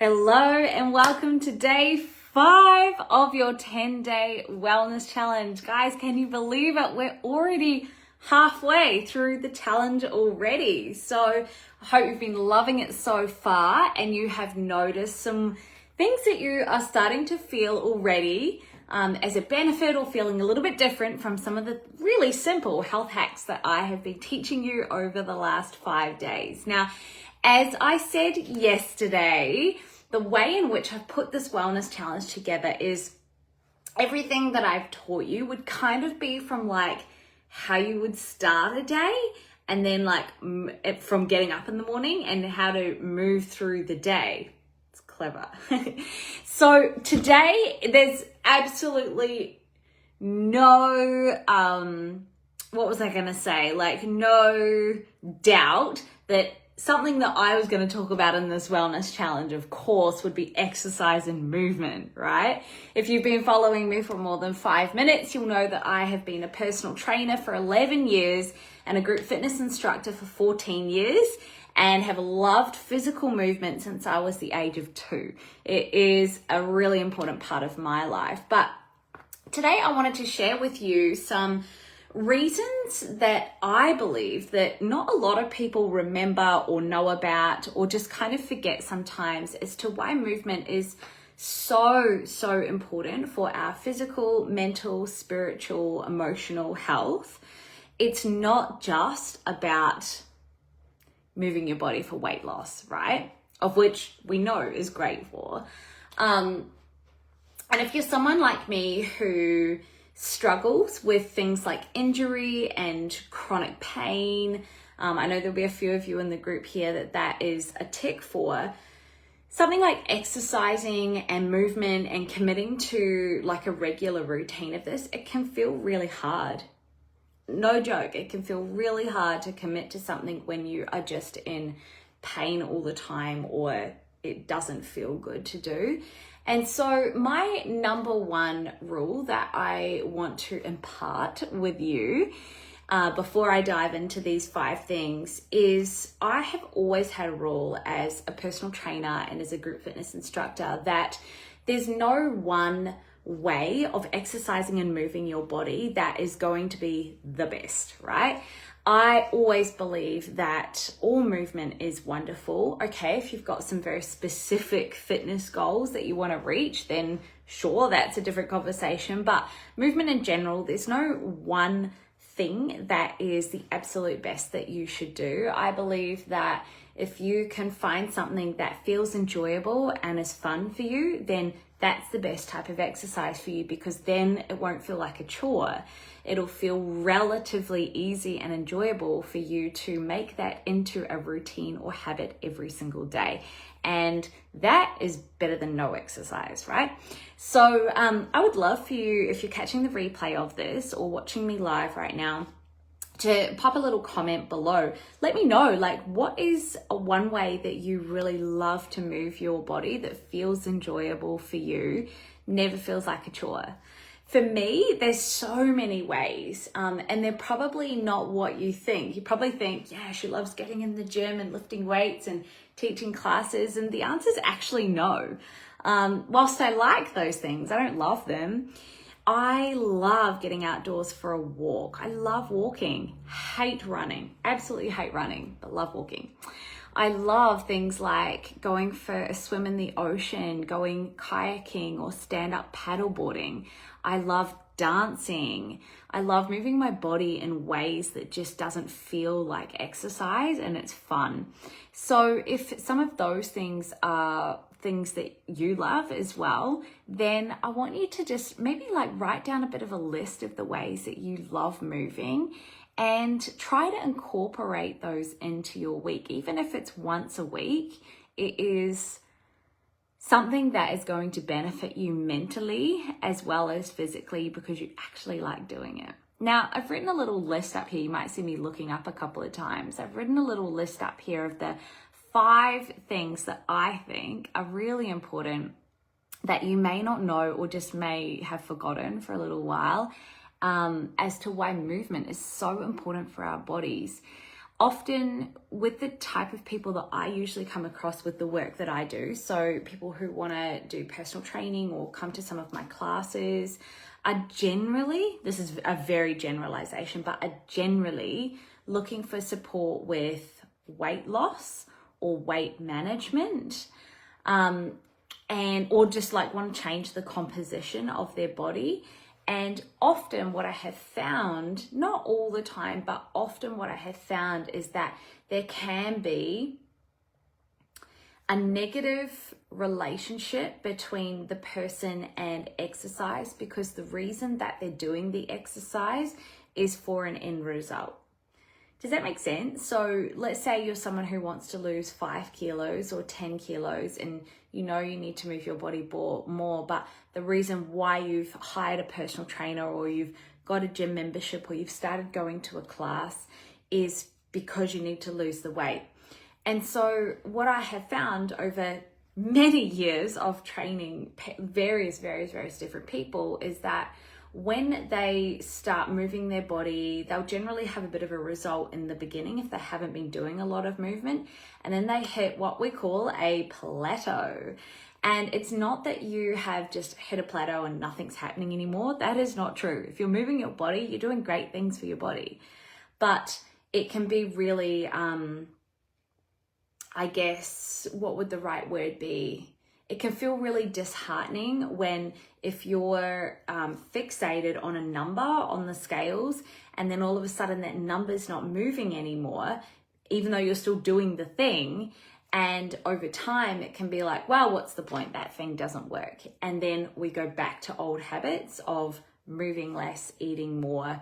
Hello and welcome to day 5 of your 10-day wellness challenge. Guys, can you believe it? We're already halfway through the challenge already. So I hope you've been loving it so far and you have noticed some things that you are starting to feel already as a benefit or feeling a little bit different from some of the really simple health hacks that I have been teaching you over the last 5 days. Now, as I said yesterday, the way in which I've put this wellness challenge together is everything that I've taught you would kind of be from like how you would start a day and then like from getting up in the morning and how to move through the day. It's clever. So today there's absolutely no, what was I going to say? Like no doubt that something that I was going to talk about in this wellness challenge, of course, would be exercise and movement, right? If you've been following me for more than 5 minutes, you'll know that I have been a personal trainer for 11 years and a group fitness instructor for 14 years and have loved physical movement since I was the age of 2. It is a really important part of my life. But today I wanted to share with you some reasons that I believe that not a lot of people remember or know about or just kind of forget sometimes as to why movement is so important for our physical, mental, spiritual, emotional health. It's not just about moving your body for weight loss, right? Of which we know is great for. And if you're someone like me who struggles with things like injury and chronic pain, I know there'll be a few of you in the group here that is a tick for. Something like exercising and movement and committing to like a regular routine of this, it can feel really hard. No joke, it can feel really hard to commit to something when you are just in pain all the time or it doesn't feel good to do. And so my number one rule that I want to impart with you before I dive into these 5 things is I have always had a rule as a personal trainer and as a group fitness instructor that there's no one way of exercising and moving your body that is going to be the best, right? I always believe that all movement is wonderful. Okay, if you've got some very specific fitness goals that you want to reach, then sure, that's a different conversation. But movement in general, there's no one thing that is the absolute best that you should do. I believe that if you can find something that feels enjoyable and is fun for you, then that's the best type of exercise for you, because then it won't feel like a chore. It'll feel relatively easy and enjoyable for you to make that into a routine or habit every single day. And that is better than no exercise, right? So I would love for you, if you're catching the replay of this or watching me live right now, to pop a little comment below. Let me know, like, what is one way that you really love to move your body that feels enjoyable for you, never feels like a chore? For me, there's so many ways, and they're probably not what you think. You probably think, yeah, she loves getting in the gym and lifting weights and teaching classes, and the answer is actually no. Whilst I like those things, I don't love them. I love getting outdoors for a walk. I love walking, hate running, absolutely hate running, but love walking. I love things like going for a swim in the ocean, going kayaking or stand-up paddleboarding. I love dancing. I love moving my body in ways that just doesn't feel like exercise and it's fun. So if some of those things are things that you love as well, then I want you to just maybe like write down a bit of a list of the ways that you love moving and try to incorporate those into your week. Even if it's once a week, it is something that is going to benefit you mentally as well as physically because you actually like doing it. Now, I've written a little list up here. You might see me looking up a couple of times. I've written a little list up here of the 5 things that I think are really important that you may not know or just may have forgotten for a little while, as to why movement is so important for our bodies. often with the type of people that I usually come across with the work that I do, so people who want to do personal training or come to some of my classes are generally, this is a very generalization, but are generally looking for support with weight loss or weight management, or just like want to change the composition of their body. And often what I have found, not all the time, but often what I have found is that there can be a negative relationship between the person and exercise, because the reason that they're doing the exercise is for an end result. Does that make sense? So let's say you're someone who wants to lose 5 kilos or 10 kilos, and you know you need to move your body more, but the reason why you've hired a personal trainer or you've got a gym membership or you've started going to a class is because you need to lose the weight. And so what I have found over many years of training various different people is that when they start moving their body, they'll generally have a bit of a result in the beginning if they haven't been doing a lot of movement. And then they hit what we call a plateau. And it's not that you have just hit a plateau and nothing's happening anymore. That is not true. If you're moving your body, you're doing great things for your body. But it can be really, I guess, what would the right word be? It can feel really disheartening when if you're fixated on a number on the scales and then all of a sudden that number's not moving anymore, even though you're still doing the thing. And over time, it can be like, well, what's the point? That thing doesn't work. And then we go back to old habits of moving less, eating more.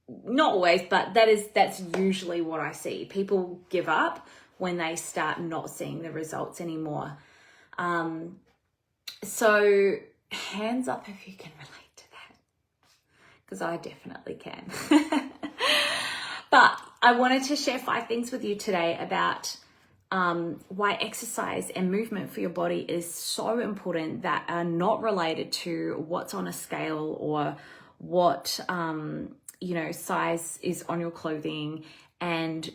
Not always, but that's usually what I see. People give up when they start not seeing the results anymore. So hands up if you can relate to that, because I definitely can. But I wanted to share 5 things with you today about why exercise and movement for your body is so important that are not related to what's on a scale or what size is on your clothing, and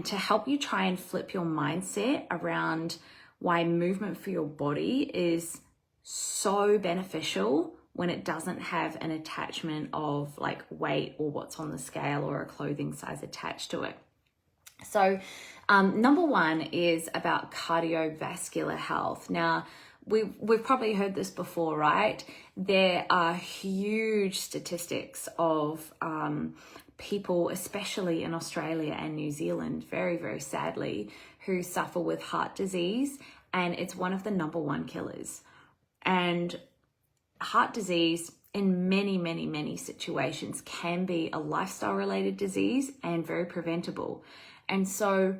to help you try and flip your mindset around why movement for your body is so beneficial when it doesn't have an attachment of like weight or what's on the scale or a clothing size attached to it. So number 1 is about cardiovascular health. Now, we've probably heard this before, right? There are huge statistics of people, especially in Australia and New Zealand, very, very sadly, who suffer with heart disease, and it's one of the number 1 killers. And heart disease in many situations can be a lifestyle related disease and very preventable. And so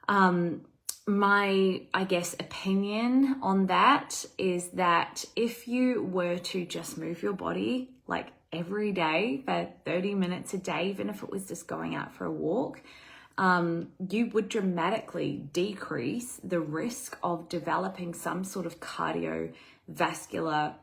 my, I guess, opinion on that is that if you were to just move your body like every day for 30 minutes a day, even if it was just going out for a walk, you would dramatically decrease the risk of developing some sort of cardiovascular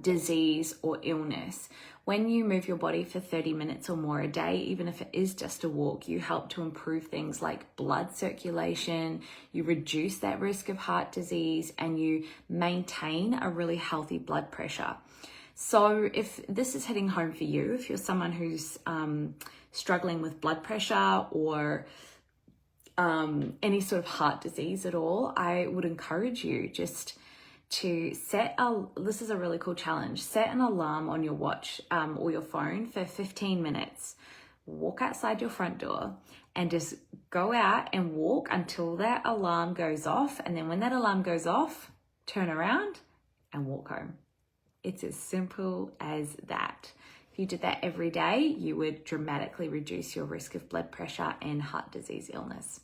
disease or illness. When you move your body for 30 minutes or more a day, even if it is just a walk, you help to improve things like blood circulation, you reduce that risk of heart disease, and you maintain a really healthy blood pressure. So if this is hitting home for you, if you're someone who's struggling with blood pressure or any sort of heart disease at all, I would encourage you just to this is a really cool challenge, set an alarm on your watch or your phone for 15 minutes. Walk outside your front door and just go out and walk until that alarm goes off. And then when that alarm goes off, turn around and walk home. It's as simple as that. If you did that every day, you would dramatically reduce your risk of blood pressure and heart disease illness.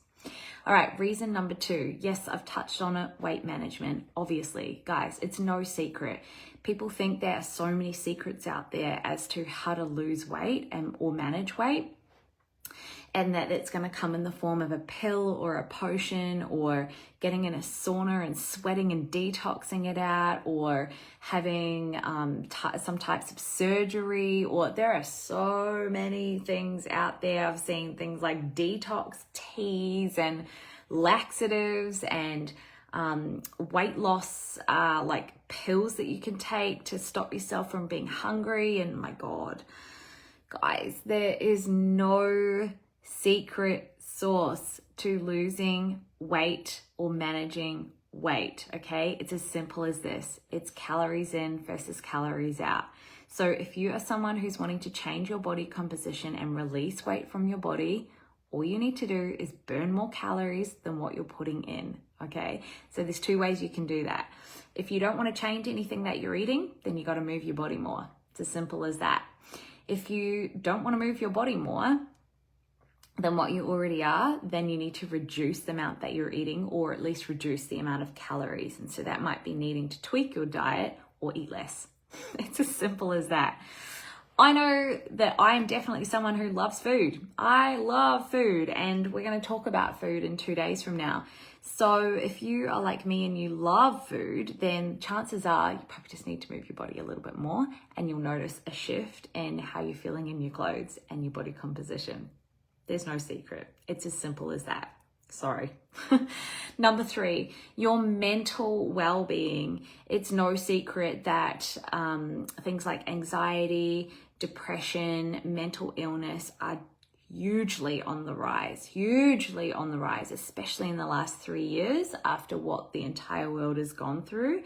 All right, reason number 2. Yes, I've touched on it, weight management. Obviously, guys, it's no secret. People think there are so many secrets out there as to how to lose weight or manage weight. and that it's going to come in the form of a pill or a potion, or getting in a sauna and sweating and detoxing it out, or having some types of surgery, or there are so many things out there. I've seen things like detox teas and laxatives and weight loss like pills that you can take to stop yourself from being hungry. And my God, guys, there is no secret sauce to losing weight or managing weight, okay? It's as simple as this. It's calories in versus calories out. So if you are someone who's wanting to change your body composition and release weight from your body, all you need to do is burn more calories than what you're putting in, okay? So there's two ways you can do that. If you don't want to change anything that you're eating, then you got to move your body more. It's as simple as that. If you don't want to move your body more than what you already are, then you need to reduce the amount that you're eating, or at least reduce the amount of calories. And so that might be needing to tweak your diet or eat less. It's as simple as that. I know that I am definitely someone who loves food. I love food, and we're going to talk about food in 2 days from now. So if you are like me and you love food, then chances are you probably just need to move your body a little bit more, and you'll notice a shift in how you're feeling in your clothes and your body composition. There's no secret. It's as simple as that. Sorry. Number 3, your mental well-being. It's no secret that things like anxiety, depression, mental illness are hugely on the rise, especially in the last 3 years after what the entire world has gone through.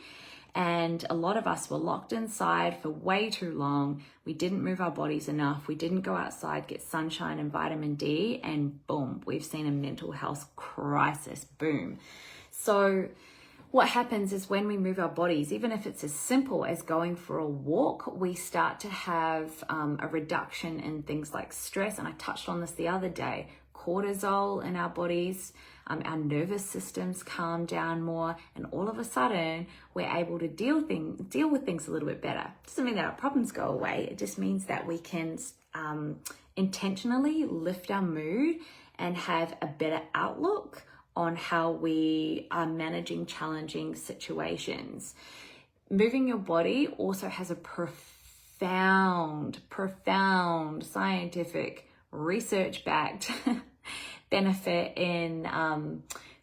And a lot of us were locked inside for way too long. We didn't move our bodies enough. We didn't go outside, get sunshine and vitamin D, and boom, we've seen a mental health crisis. Boom. So what happens is when we move our bodies, even if it's as simple as going for a walk, we start to have a reduction in things like stress. And I touched on this the other day, cortisol in our bodies. Our nervous systems calm down more, and all of a sudden we're able to deal with things a little bit better. It doesn't mean that our problems go away. It just means that we can intentionally lift our mood and have a better outlook on how we are managing challenging situations. Moving your body also has a profound scientific, research-backed benefit in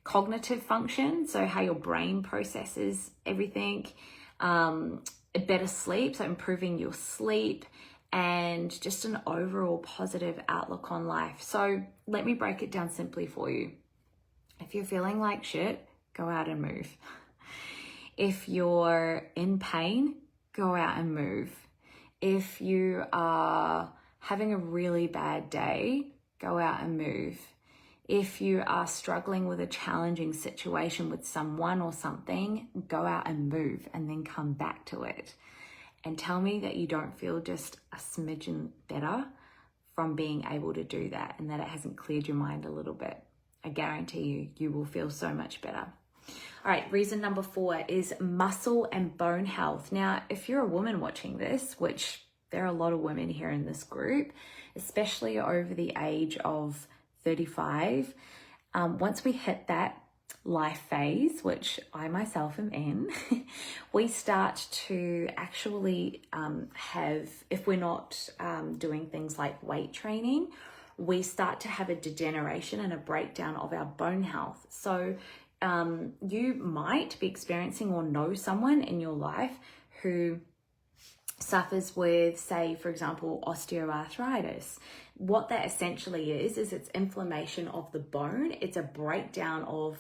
cognitive function, so how your brain processes everything, better sleep, so improving your sleep, and just an overall positive outlook on life. So let me break it down simply for you. If you're feeling like shit, go out and move. If you're in pain, go out and move. If you are having a really bad day, go out and move. If you are struggling with a challenging situation with someone or something, go out and move, and then come back to it. And tell me that you don't feel just a smidgen better from being able to do that, and that it hasn't cleared your mind a little bit. I guarantee you, you will feel so much better. All right, reason number 4 is muscle and bone health. Now, if you're a woman watching this, which there are a lot of women here in this group, especially over the age of 35, once we hit that life phase, which I myself am in, we start to actually have, if we're not doing things like weight training, we start to have a degeneration and a breakdown of our bone health. So you might be experiencing or know someone in your life who suffers with, say, for example, osteoarthritis. What that essentially is it's inflammation of the bone. It's a breakdown of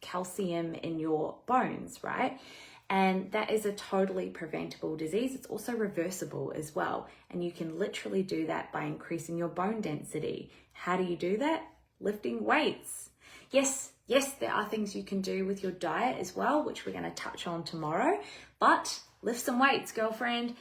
calcium in your bones, right? And that is a totally preventable disease. It's also reversible as well. And you can literally do that by increasing your bone density. How do you do that? Lifting weights. Yes, there are things you can do with your diet as well, which we're going to touch on tomorrow. But lift some weights, girlfriend.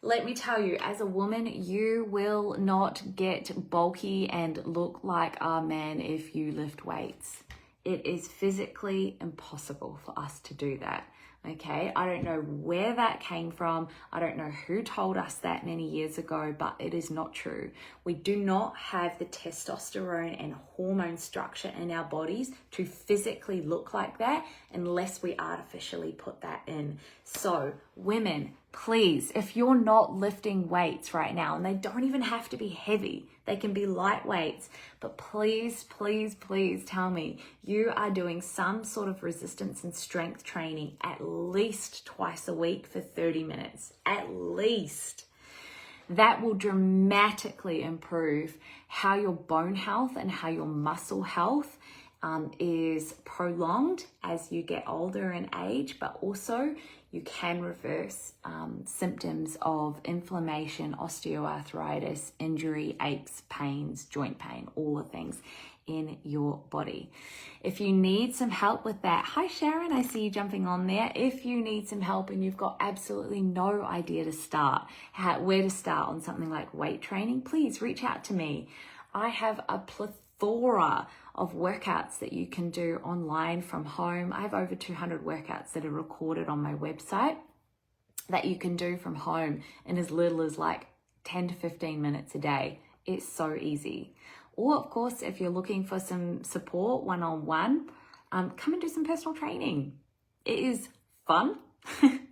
Let me tell you, as a woman, you will not get bulky and look like a man if you lift weights. It is physically impossible for us to do that. Okay, I don't know where that came from. I don't know who told us that many years ago, but it is not true. We do not have the testosterone and hormone structure in our bodies to physically look like that unless we artificially put that in. So women, please, if you're not lifting weights right now, and they don't even have to be heavy, they can be light weights, but please, please, please tell me you are doing some sort of resistance and strength training at least twice a week for 30 minutes, at least. That will dramatically improve how your bone health and how your muscle health is prolonged as you get older in age, but also you can reverse symptoms of inflammation, osteoarthritis, injury, aches, pains, joint pain, all the things in your body. If you need some help with that, hi Sharon, I see you jumping on there. If you need some help and you've got absolutely no idea to start, where to start on something like weight training, please reach out to me. I have a plethora of workouts that you can do online from home. I have over 200 workouts that are recorded on my website that you can do from home in as little as like 10 to 15 minutes a day. It's so easy. Or of course, if you're looking for some support one-on-one, come and do some personal training. It is fun.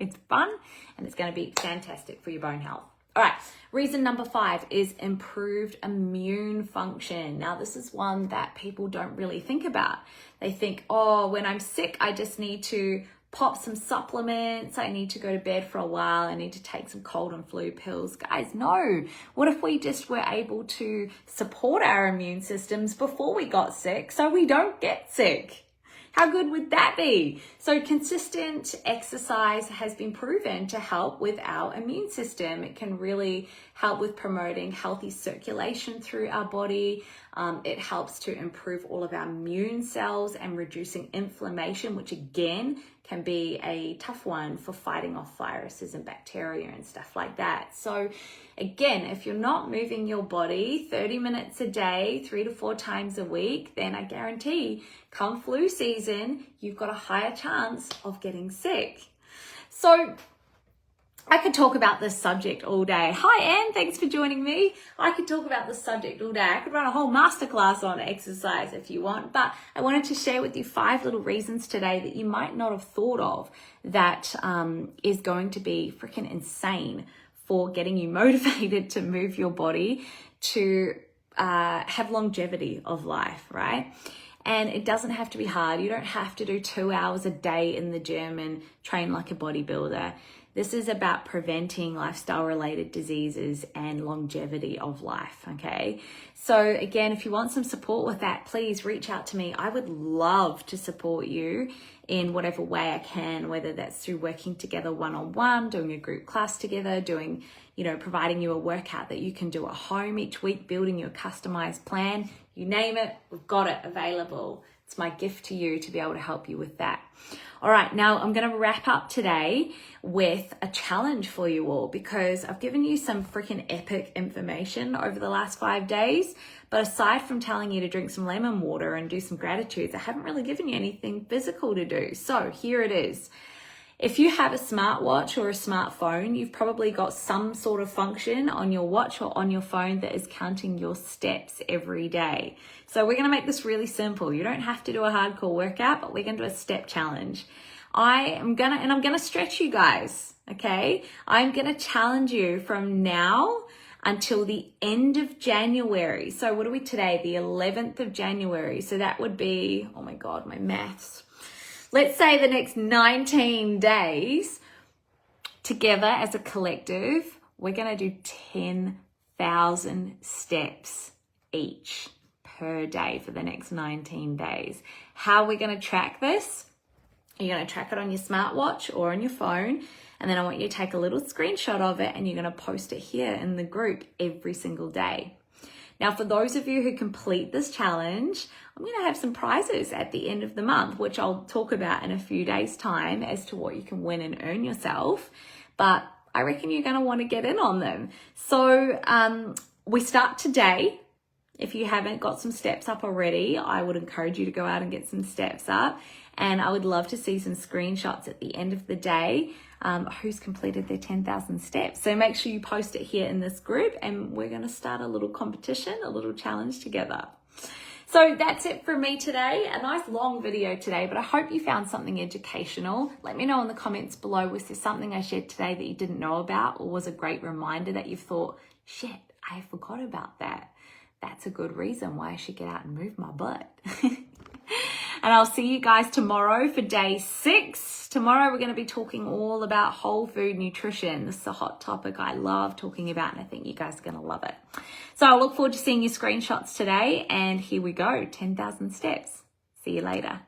It's fun and it's going to be fantastic for your bone health. All right, reason number 5 is improved immune function. Now, this is one that people don't really think about. They think, oh, when I'm sick, I just need to pop some supplements. I need to go to bed for a while. I need to take some cold and flu pills. Guys, no. What if we just were able to support our immune systems before we got sick so we don't get sick? How good would that be? So consistent exercise has been proven to help with our immune system. It can really help with promoting healthy circulation through our body. It helps to improve all of our immune cells and reducing inflammation, which again can be a tough one for fighting off viruses and bacteria and stuff like that. So again, if you're not moving your body 30 minutes a day, 3 to 4 times a week, then I guarantee come flu season, you've got a higher chance of getting sick. So I could talk about this subject all day. Hi, Anne. Thanks for joining me. I could talk about this subject all day. I could run a whole masterclass on exercise if you want, but I wanted to share with you 5 little reasons today that you might not have thought of that is going to be freaking insane for getting you motivated to move your body to have longevity of life, right? And it doesn't have to be hard. You don't have to do 2 hours a day in the gym and train like a bodybuilder. This is about preventing lifestyle-related diseases and longevity of life, okay? So again, if you want some support with that, please reach out to me. I would love to support you in whatever way I can, whether that's through working together one-on-one, doing a group class together, providing you a workout that you can do at home each week, building your customized plan. You name it, we've got it available. It's my gift to you to be able to help you with that. All right, now I'm going to wrap up today with a challenge for you all because I've given you some freaking epic information over the last 5 days. But aside from telling you to drink some lemon water and do some gratitudes, I haven't really given you anything physical to do. So here it is. If you have a smartwatch or a smartphone, you've probably got some sort of function on your watch or on your phone that is counting your steps every day. So we're going to make this really simple. You don't have to do a hardcore workout, but we're going to do a step challenge. I'm going to stretch you guys, okay? I'm going to challenge you from now until the end of January. So what are we today? The 11th of January. So that would be, oh my God, my maths. Let's say the next 19 days together as a collective, we're going to do 10,000 steps each per day for the next 19 days. How are we going to track this? You're going to track it on your smartwatch or on your phone. And then I want you to take a little screenshot of it and you're going to post it here in the group every single day. Now, for those of you who complete this challenge, I'm going to have some prizes at the end of the month, which I'll talk about in a few days' time as to what you can win and earn yourself. But I reckon you're going to want to get in on them. So we start today. If you haven't got some steps up already, I would encourage you to go out and get some steps up. And I would love to see some screenshots at the end of the day who's completed their 10,000 steps. So make sure you post it here in this group, and we're going to start a little competition, a little challenge together. So that's it from me today. A nice long video today, but I hope you found something educational. Let me know in the comments below, was there something I shared today that you didn't know about, or was a great reminder that you've thought, shit, I forgot about that. That's a good reason why I should get out and move my butt. And I'll see you guys tomorrow for day 6. Tomorrow we're going to be talking all about whole food nutrition. This is a hot topic I love talking about, and I think you guys are going to love it. So I look forward to seeing your screenshots today, and here we go, 10,000 steps. See you later.